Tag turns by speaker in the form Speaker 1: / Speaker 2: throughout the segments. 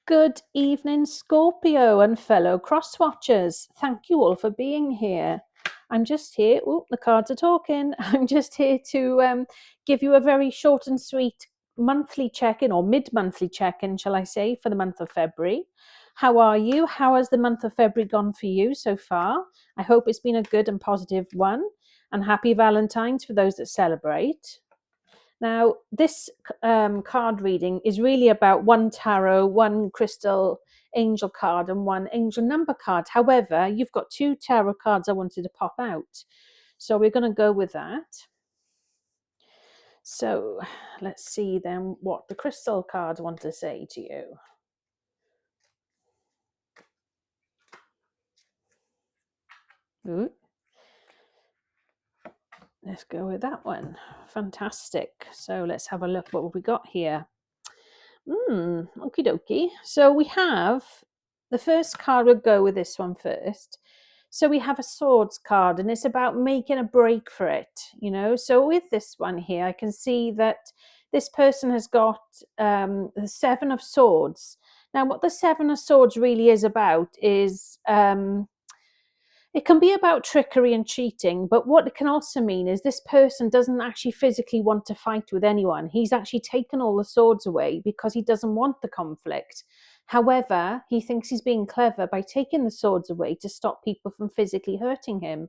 Speaker 1: Good evening, Scorpio and fellow cross-watchers. Thank you all for being here. I'm just here. Oh, the cards are talking. I'm just here to give you a very short and sweet monthly check-in, or mid-monthly check-in, shall I say, for the month of February. How are you? How has the month of February gone for you so far? I hope it's been a good and positive one. And happy Valentine's for those that celebrate. Now, this card reading is really about one tarot, one crystal angel card, and one angel number card. However, you've got two tarot cards I wanted to pop out. So we're going to go with that. So let's see then what the crystal cards want to say to you. Ooh. Let's go with that one. Fantastic. So let's have a look what we got here. Okie dokie. So we have the first card. We'll go with this one first. So we have a swords card, and it's about making a break for it, you know. So with this one here, I can see that this person has got the Seven of Swords. Now, what the Seven of Swords really is about is it can be about trickery and cheating, but what it can also mean is this person doesn't actually physically want to fight with anyone. He's actually taken all the swords away because he doesn't want the conflict. However, he thinks he's being clever by taking the swords away to stop people from physically hurting him.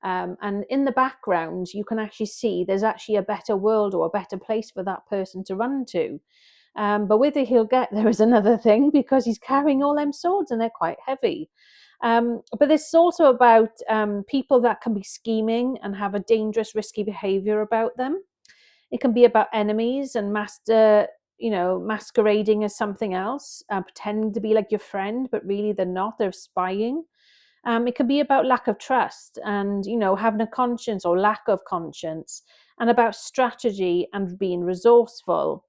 Speaker 1: And in the background, you can actually see there's actually a better world or a better place for that person to run to. But whether he'll get there is another thing, because he's carrying all them swords and they're quite heavy. But this is also about people that can be scheming and have a dangerous, risky behavior about them. It can be about enemies and masquerading as something else, pretending to be like your friend, but really they're not, they're spying. It can be about lack of trust and, having a conscience or lack of conscience, and about strategy and being resourceful.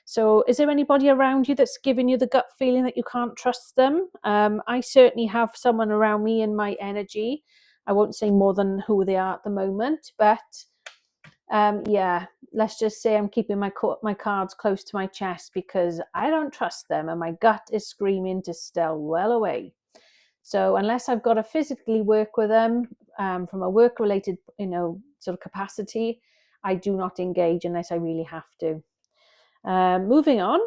Speaker 1: So is there anybody around you that's giving you the gut feeling that you can't trust them? I certainly have someone around me in my energy. I won't say more than who they are at the moment, but yeah, let's just say I'm keeping my cards close to my chest because I don't trust them and my gut is screaming to stay well away. So unless I've got to physically work with them from a work-related, sort of capacity, I do not engage unless I really have to. Moving on,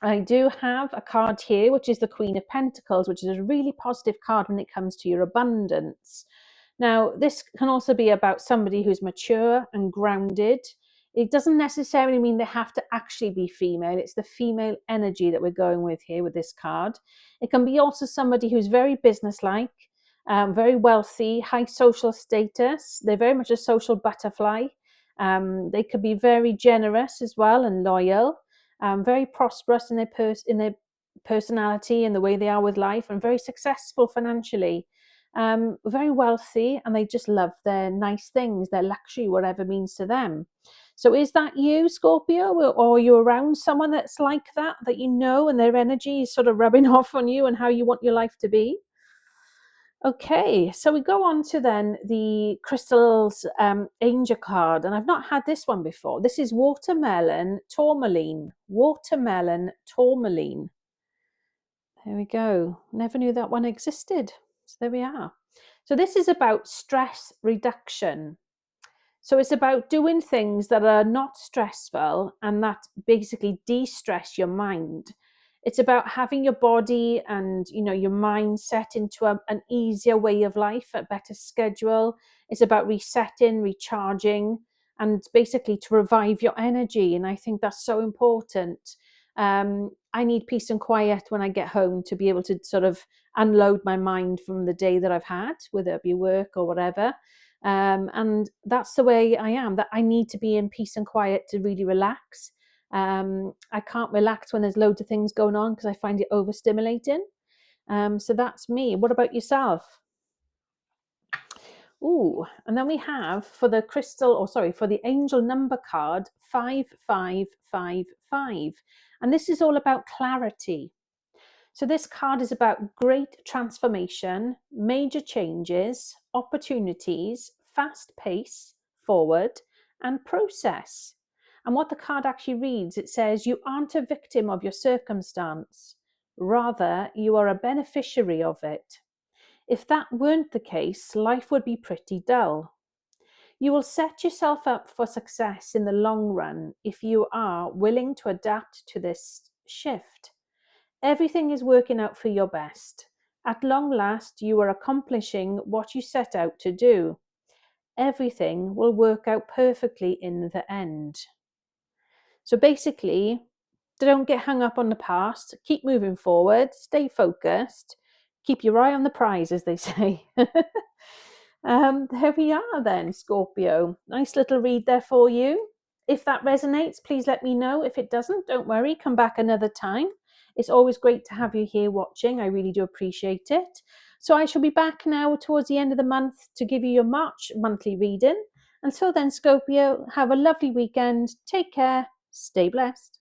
Speaker 1: I do have a card here, which is the Queen of Pentacles, which is a really positive card when it comes to your abundance. Now, this can also be about somebody who's mature and grounded. It doesn't necessarily mean they have to actually be female. It's the female energy that we're going with here with this card. It can be also somebody who's very businesslike, very wealthy, high social status. They're very much a social butterfly. They could be very generous as well and loyal, very prosperous in their personality and the way they are with life, and very successful financially, very wealthy, and they just love their nice things, their luxury, whatever it means to them. So is that you, Scorpio, or are you around someone that's like that you know, and their energy is sort of rubbing off on you and how you want your life to be? Okay, so we go on to then the crystals angel card, and I've not had this one before. This is watermelon tourmaline. Watermelon tourmaline. There we go. Never knew that one existed. So there we are. So this is about stress reduction. So it's about doing things that are not stressful and that basically de-stress your mind. It's about having your body and your mind set into an easier way of life, a better schedule. It's about resetting, recharging, and basically to revive your energy. And I think that's so important. I need peace and quiet when I get home to be able to sort of unload my mind from the day that I've had, whether it be work or whatever. And that's the way I am, that I need to be in peace and quiet to really relax. I can't relax when there's loads of things going on because I find it overstimulating. So that's me. What about yourself? Ooh, and then we have for the angel number card, 5555. And this is all about clarity. So this card is about great transformation, major changes, opportunities, fast pace, forward, and process. And what the card actually reads, it says, you aren't a victim of your circumstance. Rather, you are a beneficiary of it. If that weren't the case, life would be pretty dull. You will set yourself up for success in the long run if you are willing to adapt to this shift. Everything is working out for your best. At long last, you are accomplishing what you set out to do. Everything will work out perfectly in the end. So basically, don't get hung up on the past. Keep moving forward. Stay focused. Keep your eye on the prize, as they say. There we are then, Scorpio. Nice little read there for you. If that resonates, please let me know. If it doesn't, don't worry. Come back another time. It's always great to have you here watching. I really do appreciate it. So I shall be back now towards the end of the month to give you your March monthly reading. Until then, Scorpio, have a lovely weekend. Take care. Stay blessed.